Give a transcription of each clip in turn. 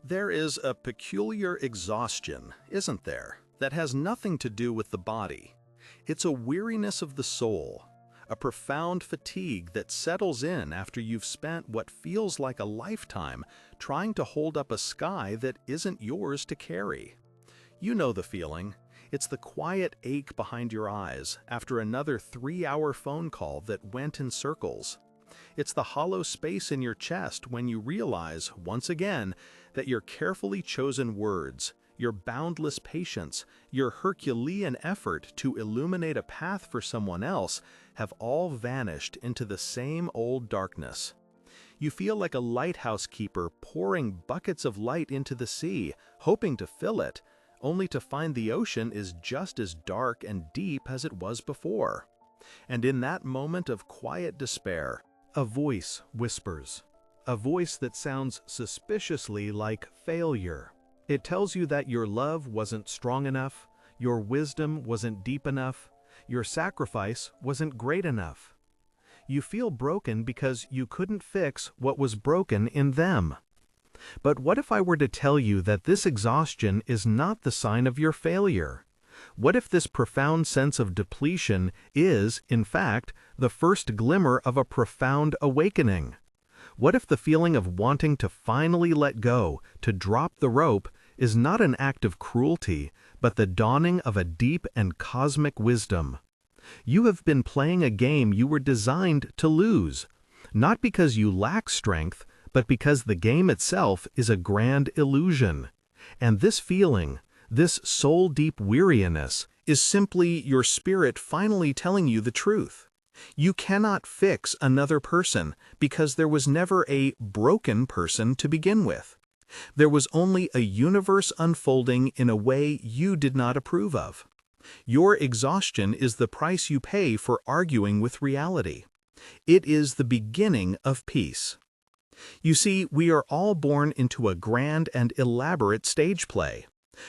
There is a peculiar exhaustion, isn't there, that has nothing to do with the body. It's a weariness of the soul, a profound fatigue that settles in after you've spent what feels like a lifetime trying to hold up a sky that isn't yours to carry. You know the feeling. It's the quiet ache behind your eyes after another 3-hour phone call that went in circles. It's the hollow space in your chest when you realize, once again, that your carefully chosen words, your boundless patience, your Herculean effort to illuminate a path for someone else have all vanished into the same old darkness. You feel like a lighthouse keeper pouring buckets of light into the sea, hoping to fill it, only to find the ocean is just as dark and deep as it was before. And in that moment of quiet despair, a voice whispers, a voice that sounds suspiciously like failure. It tells you that your love wasn't strong enough, your wisdom wasn't deep enough, your sacrifice wasn't great enough. You feel broken because you couldn't fix what was broken in them. But what if I were to tell you that this exhaustion is not the sign of your failure? What if this profound sense of depletion is, in fact, the first glimmer of a profound awakening? What if the feeling of wanting to finally let go, to drop the rope, is not an act of cruelty, but the dawning of a deep and cosmic wisdom? You have been playing a game you were designed to lose, not because you lack strength, but because the game itself is a grand illusion. And this feeling, this soul-deep weariness, is simply your spirit finally telling you the truth. You cannot fix another person because there was never a broken person to begin with. There was only a universe unfolding in a way you did not approve of. Your exhaustion is the price you pay for arguing with reality. It is the beginning of peace. You see, we are all born into a grand and elaborate stage play.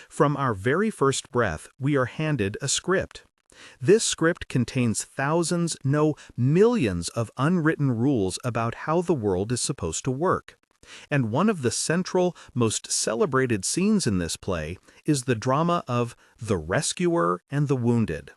From our very first breath, we are handed a script. This script contains thousands, no, millions of unwritten rules about how the world is supposed to work. And one of the central, most celebrated scenes in this play is the drama of the rescuer and the wounded.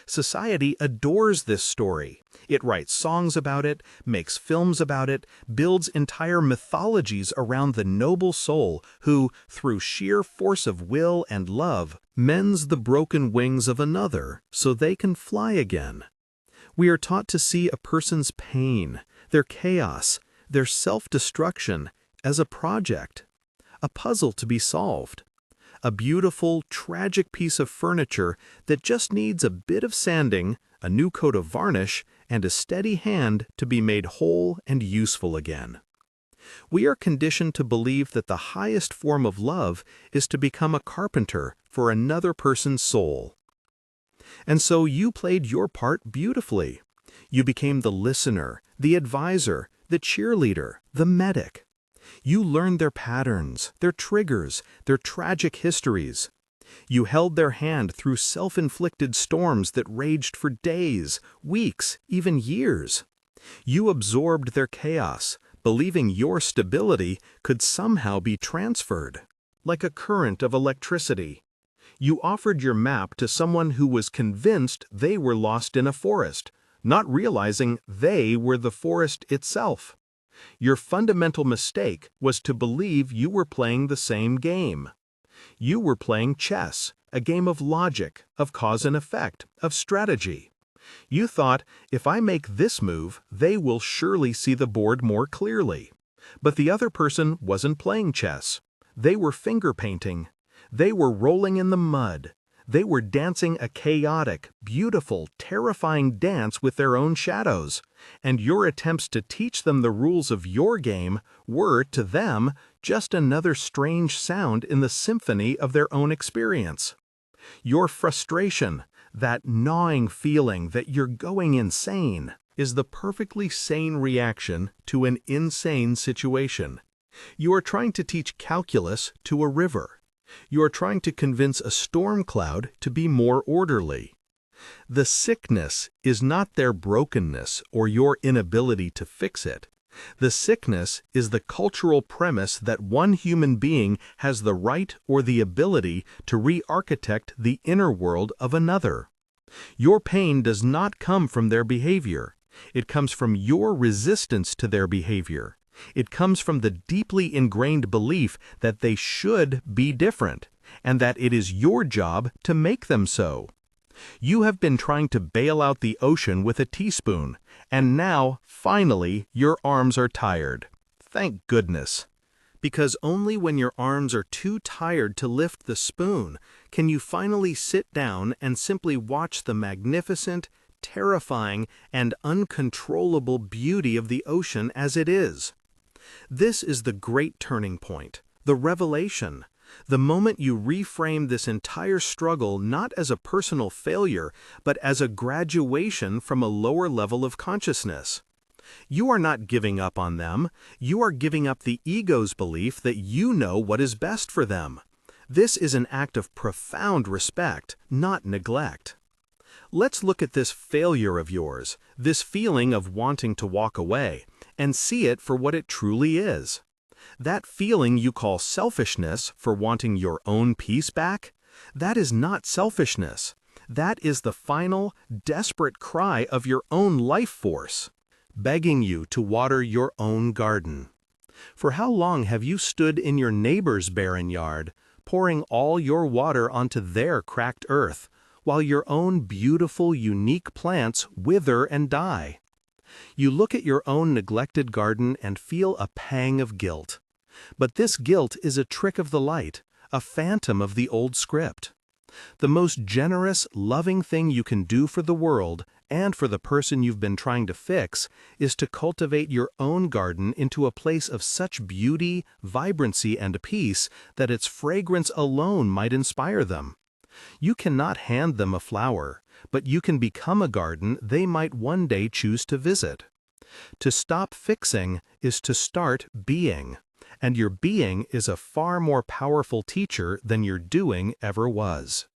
Society adores this story. It writes songs about it, makes films about it, builds entire mythologies around the noble soul who, through sheer force of will and love, mends the broken wings of another so they can fly again. We are taught to see a person's pain, their chaos, their self-destruction as a project, a puzzle to be solved. A beautiful, tragic piece of furniture that just needs a bit of sanding, a new coat of varnish, and a steady hand to be made whole and useful again. We are conditioned to believe that the highest form of love is to become a carpenter for another person's soul. And so you played your part beautifully. You became the listener, the advisor, the cheerleader, the medic. You learned their patterns, their triggers, their tragic histories. You held their hand through self-inflicted storms that raged for days, weeks, even years. You absorbed their chaos, believing your stability could somehow be transferred, like a current of electricity. You offered your map to someone who was convinced they were lost in a forest, not realizing they were the forest itself. Your fundamental mistake was to believe you were playing the same game. You were playing chess, a game of logic, of cause and effect, of strategy. You thought, if I make this move, they will surely see the board more clearly. But the other person wasn't playing chess. They were finger painting. They were rolling in the mud. They were dancing a chaotic, beautiful, terrifying dance with their own shadows, and your attempts to teach them the rules of your game were, to them, just another strange sound in the symphony of their own experience. Your frustration, that gnawing feeling that you're going insane, is the perfectly sane reaction to an insane situation. You are trying to teach calculus to a river. You are trying to convince a storm cloud to be more orderly. The sickness is not their brokenness or your inability to fix it. The sickness is the cultural premise that one human being has the right or the ability to re-architect the inner world of another. Your pain does not come from their behavior. It comes from your resistance to their behavior. It comes from the deeply ingrained belief that they should be different, and that it is your job to make them so. You have been trying to bail out the ocean with a teaspoon, and now, finally, your arms are tired. Thank goodness. Because only when your arms are too tired to lift the spoon can you finally sit down and simply watch the magnificent, terrifying, and uncontrollable beauty of the ocean as it is. This is the great turning point, the revelation. The moment you reframe this entire struggle not as a personal failure, but as a graduation from a lower level of consciousness. You are not giving up on them. You are giving up the ego's belief that you know what is best for them. This is an act of profound respect, not neglect. Let's look at this failure of yours, this feeling of wanting to walk away, and see it for what it truly is. That feeling you call selfishness for wanting your own peace back, that is not selfishness. That is the final, desperate cry of your own life force, begging you to water your own garden. For how long have you stood in your neighbor's barren yard, pouring all your water onto their cracked earth, while your own beautiful, unique plants wither and die? You look at your own neglected garden and feel a pang of guilt. But this guilt is a trick of the light, a phantom of the old script. The most generous, loving thing you can do for the world and for the person you've been trying to fix is to cultivate your own garden into a place of such beauty, vibrancy, and peace that its fragrance alone might inspire them. You cannot hand them a flower, but you can become a garden they might one day choose to visit. To stop fixing is to start being, and your being is a far more powerful teacher than your doing ever was.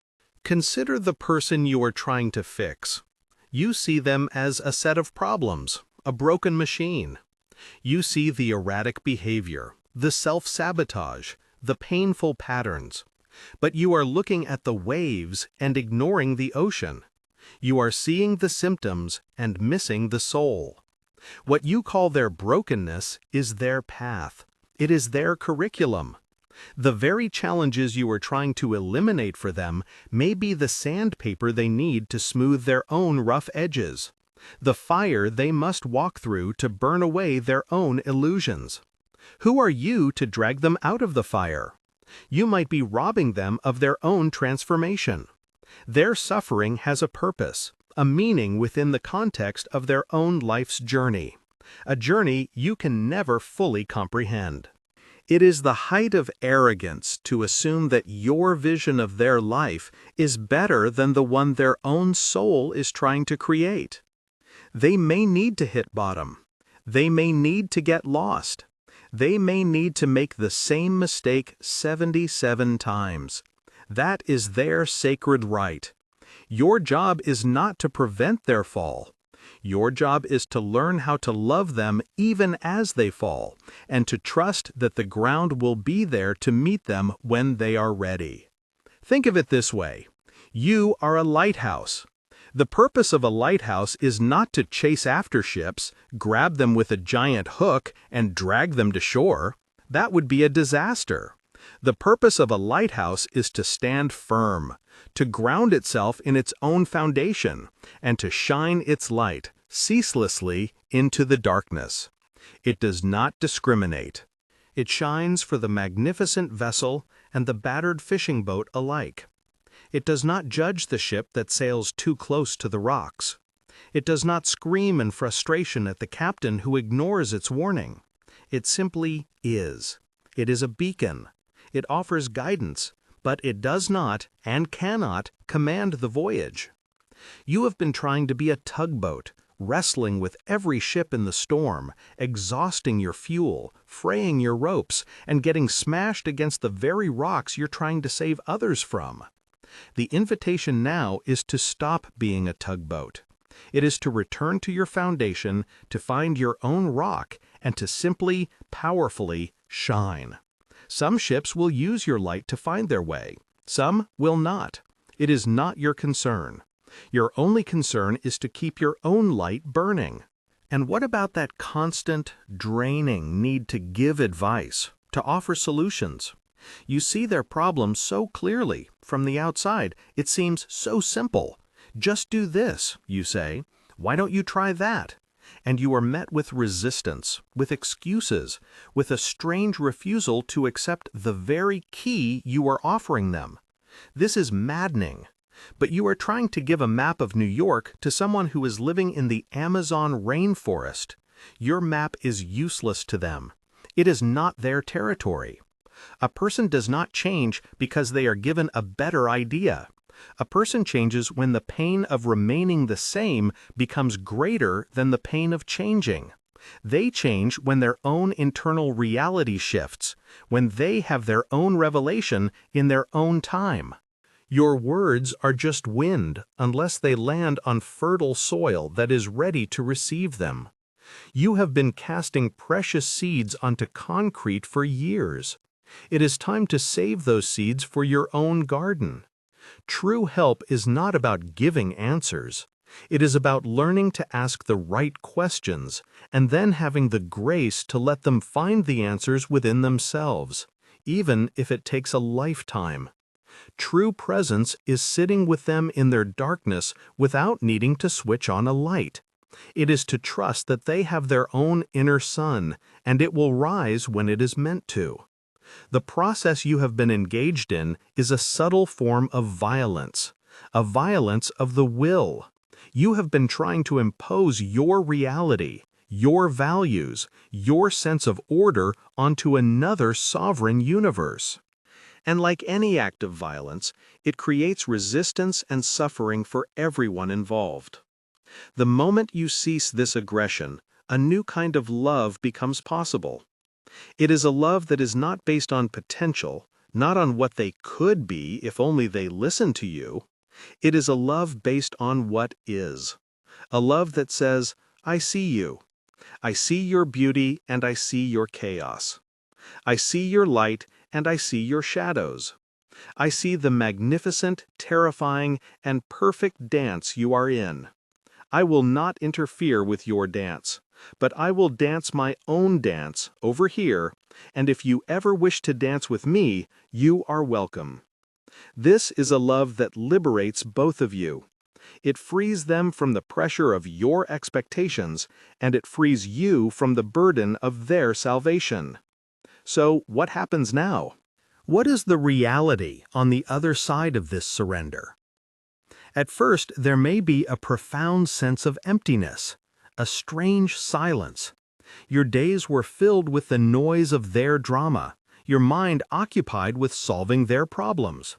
Consider the person you are trying to fix. You see them as a set of problems, a broken machine. You see the erratic behavior, the self-sabotage, the painful patterns. But you are looking at the waves and ignoring the ocean. You are seeing the symptoms and missing the soul. What you call their brokenness is their path. It is their curriculum. The very challenges you are trying to eliminate for them may be the sandpaper they need to smooth their own rough edges, the fire they must walk through to burn away their own illusions. Who are you to drag them out of the fire? You might be robbing them of their own transformation. Their suffering has a purpose, a meaning within the context of their own life's journey, a journey you can never fully comprehend. It is the height of arrogance to assume that your vision of their life is better than the one their own soul is trying to create. They may need to hit bottom. They may need to get lost. They may need to make the same mistake 77 times. That is their sacred right. Your job is not to prevent their fall. Your job is to learn how to love them even as they fall, and to trust that the ground will be there to meet them when they are ready. Think of it this way. You are a lighthouse. The purpose of a lighthouse is not to chase after ships, grab them with a giant hook, and drag them to shore. That would be a disaster. The purpose of a lighthouse is to stand firm, to ground itself in its own foundation, and to shine its light ceaselessly into the darkness. It does not discriminate. It shines for the magnificent vessel and the battered fishing boat alike. It does not judge the ship that sails too close to the rocks. It does not scream in frustration at the captain who ignores its warning. It simply is. It is a beacon. It offers guidance, but it does not and cannot command the voyage. You have been trying to be a tugboat, wrestling with every ship in the storm, exhausting your fuel, fraying your ropes, and getting smashed against the very rocks you're trying to save others from. The invitation now is to stop being a tugboat. It is to return to your foundation, to find your own rock, and to simply, powerfully shine. Some ships will use your light to find their way. Some will not. It is not your concern. Your only concern is to keep your own light burning. And what about that constant, draining need to give advice, to offer solutions? You see their problems so clearly. From the outside, it seems so simple. Just do this, you say. Why don't you try that? And you are met with resistance, with excuses, with a strange refusal to accept the very key you are offering them. This is maddening. But you are trying to give a map of New York to someone who is living in the Amazon rainforest. Your map is useless to them. It is not their territory. A person does not change because they are given a better idea. A person changes when the pain of remaining the same becomes greater than the pain of changing. They change when their own internal reality shifts, when they have their own revelation in their own time. Your words are just wind unless they land on fertile soil that is ready to receive them. You have been casting precious seeds onto concrete for years. It is time to save those seeds for your own garden. True help is not about giving answers. It is about learning to ask the right questions and then having the grace to let them find the answers within themselves, even if it takes a lifetime. True presence is sitting with them in their darkness without needing to switch on a light. It is to trust that they have their own inner sun, and it will rise when it is meant to. The process you have been engaged in is a subtle form of violence, a violence of the will. You have been trying to impose your reality, your values, your sense of order onto another sovereign universe. And like any act of violence, it creates resistance and suffering for everyone involved. The moment you cease this aggression, a new kind of love becomes possible. It is a love that is not based on potential, not on what they could be if only they listened to you. It is a love based on what is. A love that says, I see you. I see your beauty and I see your chaos. I see your light and I see your shadows. I see the magnificent, terrifying, and perfect dance you are in. I will not interfere with your dance, but I will dance my own dance over here, and if you ever wish to dance with me, you are welcome. This is a love that liberates both of you. It frees them from the pressure of your expectations, and it frees you from the burden of their salvation. So, what happens now? What is the reality on the other side of this surrender? At first, there may be a profound sense of emptiness, a strange silence. Your days were filled with the noise of their drama, your mind occupied with solving their problems.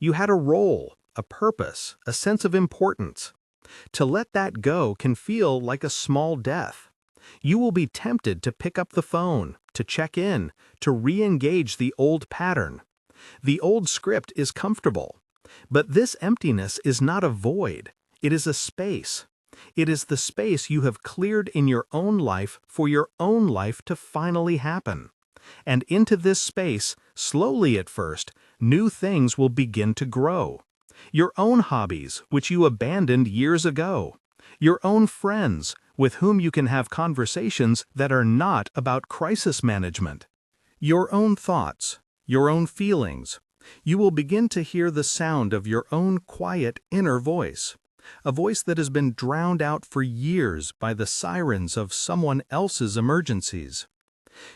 You had a role, a purpose, a sense of importance. To let that go can feel like a small death. You will be tempted to pick up the phone, to check in, to re-engage the old pattern. The old script is comfortable. But this emptiness is not a void. It is a space. It is the space you have cleared in your own life for your own life to finally happen. And into this space, slowly at first, new things will begin to grow. Your own hobbies, which you abandoned years ago. Your own friends, with whom you can have conversations that are not about crisis management. Your own thoughts, your own feelings. You will begin to hear the sound of your own quiet inner voice, a voice that has been drowned out for years by the sirens of someone else's emergencies.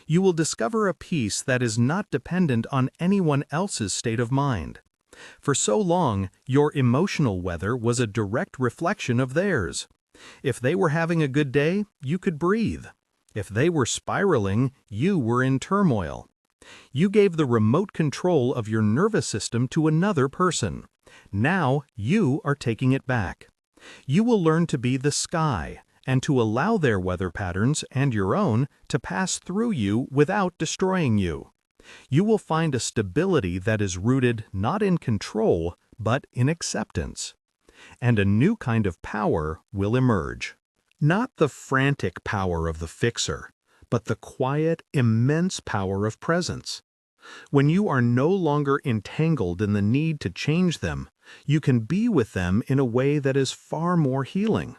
You will discover a peace that is not dependent on anyone else's state of mind. For so long, your emotional weather was a direct reflection of theirs. If they were having a good day, you could breathe. If they were spiraling, you were in turmoil. You gave the remote control of your nervous system to another person. Now you are taking it back. You will learn to be the sky and to allow their weather patterns and your own to pass through you without destroying you. You will find a stability that is rooted not in control, but in acceptance. And a new kind of power will emerge. Not the frantic power of the fixer, but the quiet, immense power of presence. When you are no longer entangled in the need to change them, you can be with them in a way that is far more healing.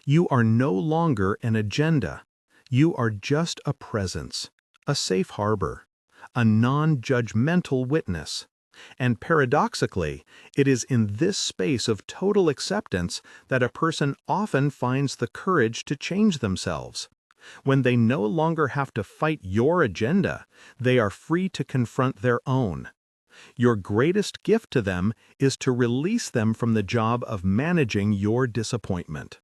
You are no longer an agenda. You are just a presence, a safe harbor, a non-judgmental witness. And paradoxically, it is in this space of total acceptance that a person often finds the courage to change themselves. When they no longer have to fight your agenda, they are free to confront their own. Your greatest gift to them is to release them from the job of managing your disappointment.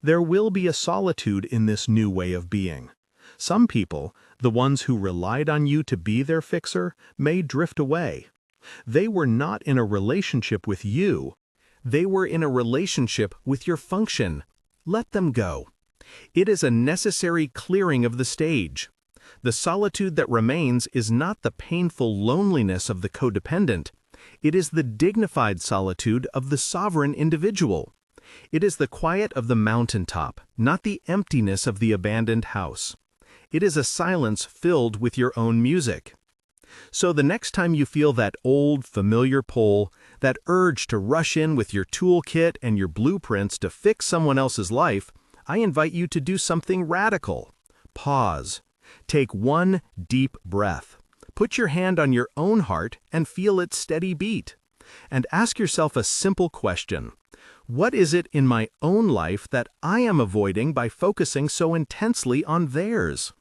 There will be a solitude in this new way of being. Some people, the ones who relied on you to be their fixer, may drift away. They were not in a relationship with you. They were in a relationship with your function. Let them go. It is a necessary clearing of the stage. The solitude that remains is not the painful loneliness of the codependent. It is the dignified solitude of the sovereign individual. It is the quiet of the mountaintop, not the emptiness of the abandoned house. It is a silence filled with your own music. So the next time you feel that old, familiar pull, that urge to rush in with your toolkit and your blueprints to fix someone else's life, I invite you to do something radical. Pause. Take one deep breath. Put your hand on your own heart and feel its steady beat. And ask yourself a simple question. What is it in my own life that I am avoiding by focusing so intensely on theirs?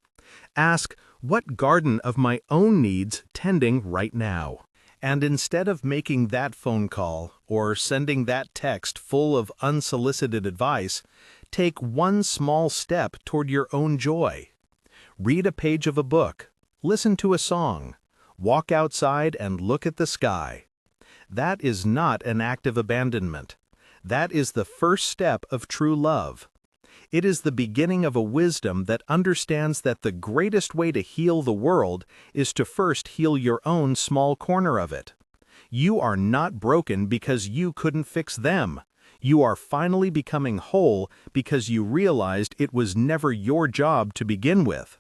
Ask, what garden of my own needs tending right now? And instead of making that phone call or sending that text full of unsolicited advice, take one small step toward your own joy. Read a page of a book, listen to a song, walk outside and look at the sky. That is not an act of abandonment. That is the first step of true love. It is the beginning of a wisdom that understands that the greatest way to heal the world is to first heal your own small corner of it. You are not broken because you couldn't fix them. You are finally becoming whole because you realized it was never your job to begin with.